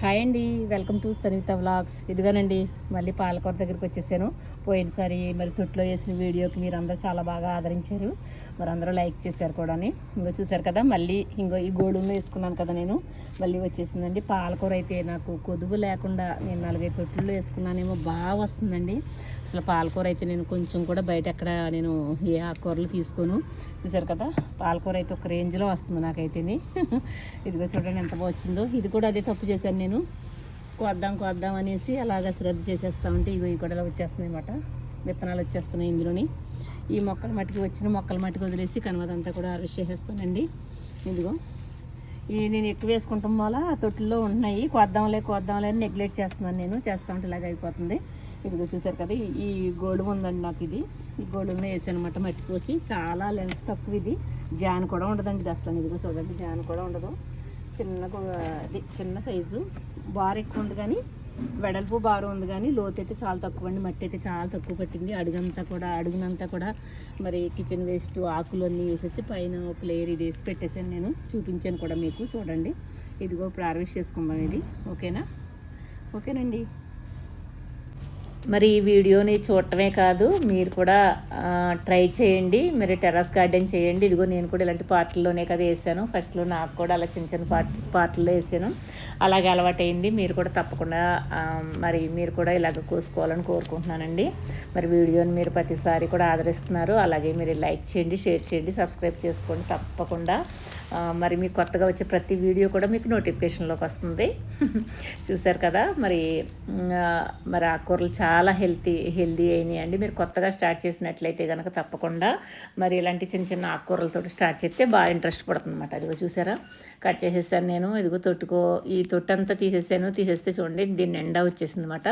Hi అండి, welcome to Saritha vlogs. ఇదిగోనండి, మళ్ళీ పాలకూర దగ్గరికి వచ్చేసాను. పోయినసారి మరి తొట్లో వేసిన వీడియోకి మీరు అందరూ చాలా బాగా ఆదరించారు, మరి అందరూ లైక్ చేశారు కూడా. ఇంకో చూసారు కదా, మళ్ళీ ఇంకో ఈ గోడులో వేసుకున్నాను కదా నేను, మళ్ళీ వచ్చేసిందండి. పాలకూర అయితే నాకు కొదువు లేకుండా నేను 4-5 తొట్టుల్లో వేసుకున్నానేమో, బాగా వస్తుందండి అసలు. పాలకూర అయితే నేను కొంచెం కూడా బయట ఎక్కడ నేను ఏ ఆకుకూరలు తీసుకోను. చూసారు కదా, పాలకూర అయితే ఒక రేంజ్లో వస్తుంది నాకైతే. ఇదిగో చూడండి ఎంత బాగా వచ్చిందో. ఇది కూడా అదే తప్పు చేశాను నేను, కోద్దాం అనేసి అలాగ శ్రద్ధ చేసేస్తా ఉంటే ఇగో ఈ కూడా వచ్చేస్తున్నాయి అన్నమాట. విత్తనాలు వచ్చేస్తున్నాయి ఇందులోని. ఈ మొక్కల మట్టికి వచ్చిన మొక్కల మట్టికి వదిలేసి కనుమదంతా కూడా హార్వెస్ట్ చేసేస్తానండి. ఇదిగో ఈ నేను ఎక్కువ వేసుకుంటాం వల్ల తొట్టుల్లో ఉంటున్నాయి. కోద్దాంలే అని నెగ్లెక్ట్ చేస్తున్నాను నేను. చేస్తా ఉంటే ఇలాగ అయిపోతుంది. ఇదిగో చూసారు కదా, ఈ గోల్డ్ ఉందండి నాకు. ఇది ఈ గోల్డ్లో వేసాను అనమాట, మట్టి పోసి. చాలా లెంత్ తక్కువ, ఇది జాన్ కూడా ఉండదండి ఇది అసలు. ఇదిగో చూడండి, జాన్ కూడా ఉండదు. చిన్న సైజు, బారు ఎక్కువ ఉంది కానీ వెడల్పు బారు ఉంది కానీ లోతు అయితే చాలా తక్కువ అండి. మట్టి అయితే చాలా తక్కువ పట్టింది. అడుగునంతా కూడా మరి కిచెన్ వేస్ట్ ఆకులు అన్నీ వేసేసి పైన ఒక లేయర్ ఇది వేసి పెట్టేసాను నేను. చూపించాను కూడా మీకు, చూడండి. ఇదిగో ఇప్పుడు హార్వెస్ట్ చేసుకుందాం ఇది. ఓకేనండి. మరి ఈ వీడియోని చూడటమే కాదు, మీరు కూడా ట్రై చేయండి. మరి టెర్రస్ గార్డెన్ చేయండి. ఇదిగో నేను కూడా ఇలాంటి పార్ట్లలోనే కదా వేసాను. ఫస్ట్లో నాకు కూడా అలా చిన్న పార్ట్లో వేసాను. అలాగే అలవాటైంది. మీరు కూడా తప్పకుండా మీరు కూడా ఇలాగ కోసుకోవాలని కోరుకుంటున్నానండి. మరి వీడియోని మీరు ప్రతిసారి కూడా ఆదరిస్తున్నారు. అలాగే మీరు లైక్ చేయండి, షేర్ చేయండి, సబ్స్క్రైబ్ చేసుకోండి తప్పకుండా. మరి మీకు కొత్తగా వచ్చే ప్రతి వీడియో కూడా మీకు నోటిఫికేషన్లోకి వస్తుంది. చూశారు కదా, మరి ఆకుకూరలు చాలా హెల్తీ అయినాయి అండి. మీరు కొత్తగా స్టార్ట్ చేసినట్లయితే కనుక తప్పకుండా మరి ఇలాంటి చిన్న ఆకుకూరలతో స్టార్ట్ చేస్తే బాగా ఇంట్రెస్ట్ పడుతుంది అనమాట. అదిగో చూసారా, కట్ చేసేసాను నేను. ఇదిగో ఈ తొట్టంతా తీసేస్తే చూడండి, దీని నిండా వచ్చేసింది అనమాట.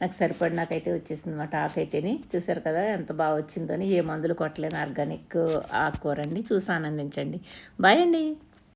నాకు నాకైతే వచ్చేసింది అనమాట ఆకైతేని. చూసారు కదా ఎంత బాగా వచ్చిందని. ఏ మందులు కొట్టలేని ఆర్గానిక్ ఆకుకూర అండి. చూసి ఆనందించండి. బాయ్ అండి.